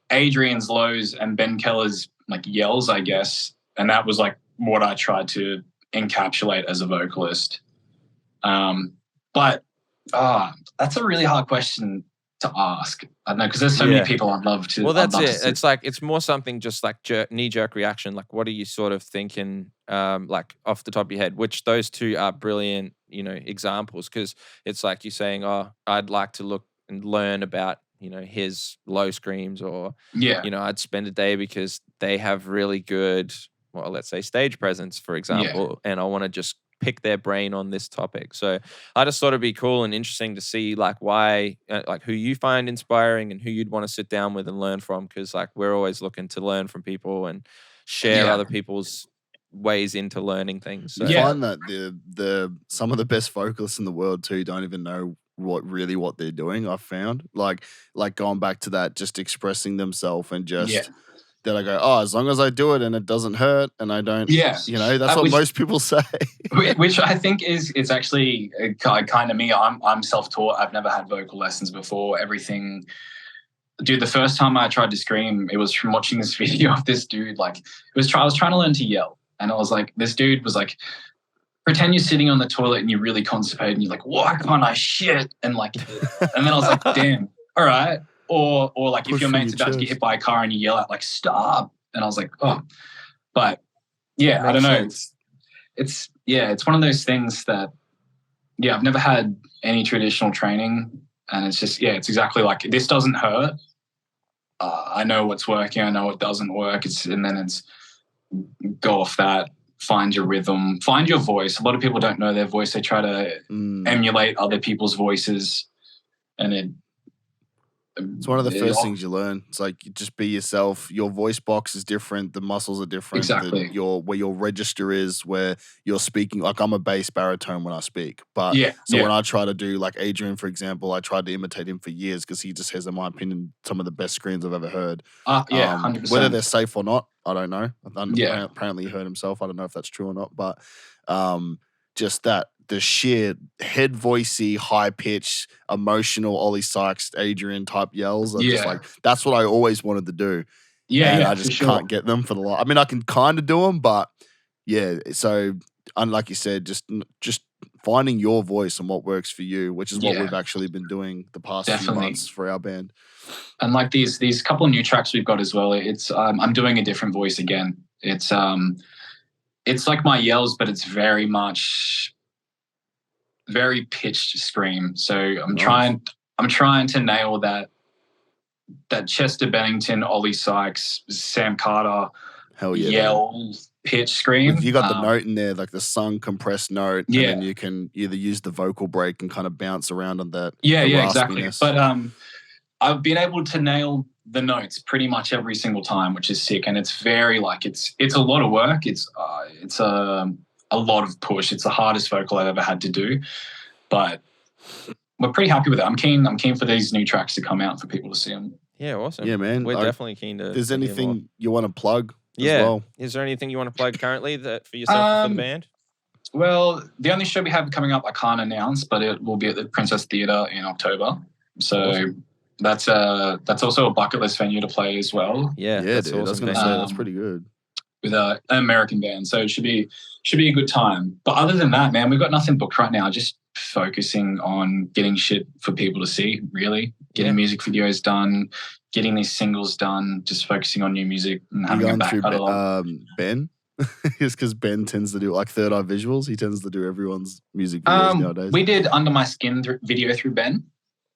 D: Adrian's lows and Ben Keller's like yells, I guess. And that was like what I tried to encapsulate as a vocalist. But that's a really hard question to ask. I don't know, because there's so many people I'd love to.
A: Well, that's it. It's like, it's more something just like knee-jerk reaction. Like, what are you sort of thinking, like off the top of your head? Which those two are brilliant, examples, because it's like you're saying, I'd like to look and learn about, his low screams, or, I'd spend a day because they have really good, well, let's say stage presence, for example, and I want to just pick their brain on this topic. So I just thought it'd be cool and interesting to see like why, like who you find inspiring and who you'd want to sit down with and learn from, because like we're always looking to learn from people and share other people's ways into learning things. So.
B: You find that the some of the best vocalists in the world too don't even know what they're doing. I've found like going back to that, just expressing themselves and just that I go, as long as I do it and it doesn't hurt and I don't, that's what most people say.
D: Which I think it's actually kind of me. I'm self-taught. I've never had vocal lessons before. Everything. Dude, the first time I tried to scream, it was from watching this video of this dude. Like, I was trying to learn to yell, and I was like, this dude was like, pretend you're sitting on the toilet and you're really constipated, and you're like, why can't I shit? And like, and then I was like, damn, all right. Or like if your mate's about to get hit by a car and you yell out like, stop. And I was like, but I don't know. It's one of those things that, I've never had any traditional training, and it's just, it's exactly like, this doesn't hurt. I know what's working. I know what doesn't work. And then it's go off that, find your rhythm, find your voice. A lot of people don't know their voice. They try to emulate other people's voices, and
B: it's one of the first things you learn. It's like, you just be yourself. Your voice box is different. The muscles are different.
D: Exactly.
B: Where your register is, where you're speaking. Like, I'm a bass baritone when I speak. But when I try to do like Adrian, for example, I tried to imitate him for years because he just has, in my opinion, some of the best screams I've ever heard.
D: 100%.
B: Whether they're safe or not, I don't know. Apparently he hurt himself. I don't know if that's true or not. But just that. The sheer head voicey, high pitched, emotional Ollie Sykes, Adrian type yells. Just like, that's what I always wanted to do. And I just can't get them for the life. I mean, I can kind of do them, but so unlike you said, just finding your voice and what works for you, which is what we've actually been doing the past few months for our band.
D: And like these couple of new tracks we've got as well. It's I'm doing a different voice again. It's like my yells, but it's very much very pitched scream. So I'm trying to nail that Chester Bennington, Ollie Sykes, Sam Carter
B: Hell yeah,
D: yell pitch scream.
B: You got the note in there, like the sung compressed note, and then you can either use the vocal break and kind of bounce around on that.
D: Yeah, exactly. But I've been able to nail the notes pretty much every single time, which is sick. And it's very it's a lot of work. It's a lot of push. It's the hardest vocal I've ever had to do, but we're pretty happy with it. I'm keen for these new tracks to come out for people to see them.
A: Yeah, awesome.
B: Yeah, man.
A: We're definitely keen to.
B: Is there anything you want to plug?
A: Yeah.
B: As well?
A: Is there anything you want to plug currently for yourself or for the band?
D: Well, the only show we have coming up I can't announce, but it will be at the Princess Theatre in October. So awesome. That's also a bucket list venue to play as well.
A: Yeah, that's
B: dude.
A: Awesome.
B: I was going to say that's pretty good.
D: With an American band, so it should be a good time. But other than that, man, we've got nothing booked right now. Just focusing on getting shit for people to see, really. Getting music videos done, getting these singles done, just focusing on new music and having a back catalog.
B: Ben? It's because Ben tends to do like Third Eye Visuals. He tends to do everyone's music videos nowadays.
D: We did Under My Skin video through Ben,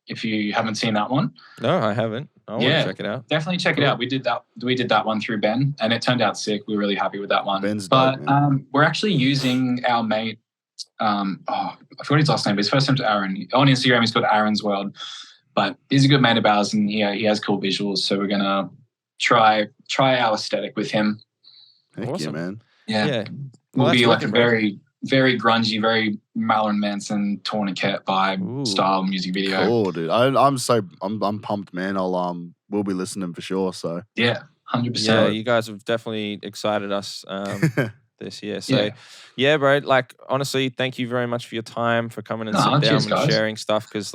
D: if you haven't seen that one.
A: No, I haven't. I want to check it out.
D: Definitely check it out. We did that one through Ben, and it turned out sick. We're really happy with that one.
B: Ben's
D: but
B: dope,
D: we're actually using our mate, I forgot his last name, but his first name's Aaron. On Instagram, he's called Aaron's World. But he's a good mate of ours, and he has cool visuals. So we're gonna try our aesthetic with him.
B: Heck
A: awesome.
B: Yeah, man.
D: Yeah. We'll be like a very, very grungy, very Marilyn Manson Tourniquet vibe style music video.
B: Cool, dude. I'm pumped, man. We'll be listening for sure. So
D: yeah, 100%.
A: Yeah, you guys have definitely excited us this year. So yeah, bro. Like honestly, thank you very much for your time, for coming and sitting down and sharing stuff. Because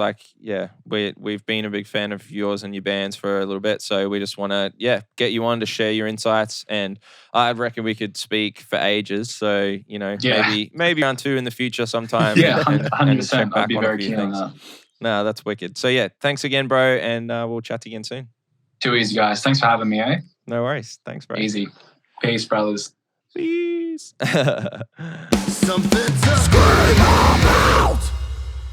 A: we've been a big fan of yours and your bands for a little bit. So we just want to get you on to share your insights. And I reckon we could speak for ages. So maybe round 2 in the future sometime.
D: Yeah, 100%. I'd be very keen on that.
A: No, that's wicked. So yeah, thanks again, bro, and we'll chat again soon.
D: Too easy, guys. Thanks for having me, eh?
A: No worries. Thanks, bro.
D: Easy. Peace, brothers.
A: Peace.
B: Something to scream about.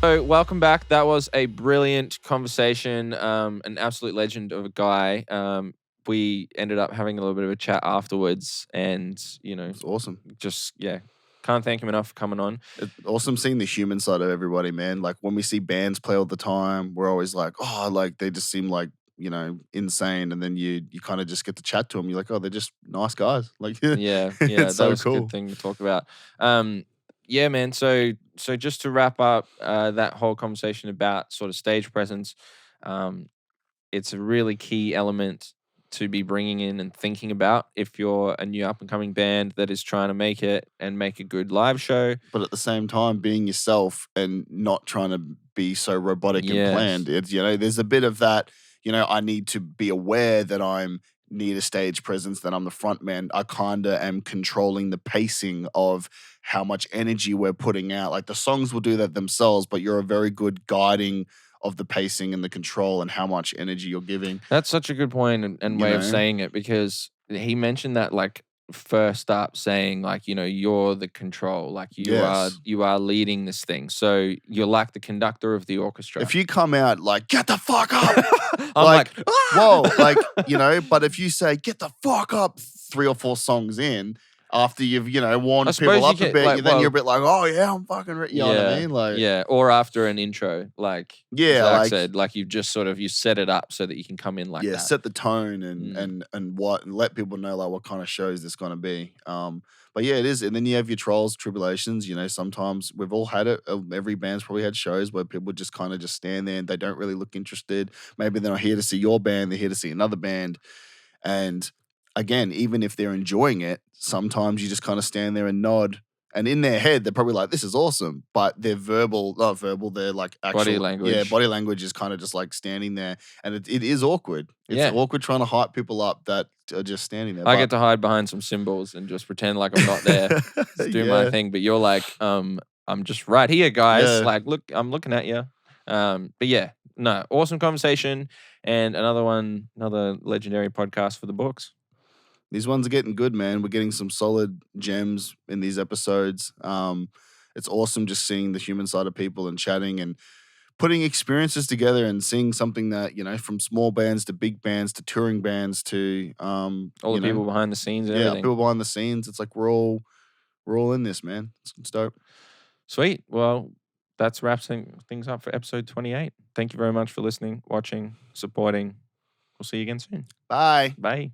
A: So welcome back. That was a brilliant conversation. An absolute legend of a guy. We ended up having a little bit of a chat afterwards, and
B: it's awesome.
A: Just can't thank him enough for coming on.
B: It's awesome seeing the human side of everybody, man. Like when we see bands play all the time, we're always like, they just seem like insane, and then you kind of just get to chat to them. You're like, they're just nice guys. Like,
A: yeah,
B: it's
A: that was
B: cool.
A: a good thing to talk about. Yeah, man. So just to wrap up that whole conversation about sort of stage presence, it's a really key element to be bringing in and thinking about if you're a new up and coming band that is trying to make it and make a good live show.
B: But at the same time, being yourself and not trying to be so robotic and planned. It's there's a bit of that. I need to be aware that I'm need a stage presence, that I'm the front man. I kind of am controlling the pacing of how much energy we're putting out. Like the songs will do that themselves, but you're a very good guiding of the pacing and the control and how much energy you're giving.
A: That's such a good point and way of saying it, because he mentioned that like first up saying like, you're the control, like you are leading this thing. So you're like the conductor of the orchestra.
B: If you come out like, get the fuck up,
A: I'm like
B: whoa, like, but if you say, get the fuck up 3 or 4 songs in, after you've, warmed people up a bit, then you're a bit like, oh yeah, I'm fucking ready. You know what I mean? Like,
A: or after an intro, like
B: Zakk
A: said, like you've just sort of, you set it up so that you can come in like that.
B: Set the tone and let people know like what kind of show is this going to be. But yeah, it is. And then you have your trials, tribulations. Sometimes we've all had it. Every band's probably had shows where people just kind of just stand there and they don't really look interested. Maybe they're not here to see your band, they're here to see another band. And again, even if they're enjoying it, sometimes you just kind of stand there and nod. And in their head, they're probably like, this is awesome. But they're not verbal, they're like actual.
A: Body language.
B: Yeah, body language is kind of just like standing there. And it is awkward. It's awkward trying to hype people up that are just standing there.
A: I get to hide behind some cymbals and just pretend like I'm not there. Just do my thing. But you're like, I'm just right here, guys.
B: Yeah.
A: Like, look, I'm looking at you. But yeah, no, awesome conversation. And another legendary podcast for the books.
B: These ones are getting good, man. We're getting some solid gems in these episodes. It's awesome just seeing the human side of people and chatting and putting experiences together and seeing something that, from small bands to big bands to touring bands to
A: all the people behind the scenes and
B: yeah,
A: everything.
B: people behind the scenes. It's like we're all in this, man. It's dope.
A: Sweet. Well, that's wraps things up for episode 28. Thank you very much for listening, watching, supporting. We'll see you again soon.
B: Bye.
A: Bye.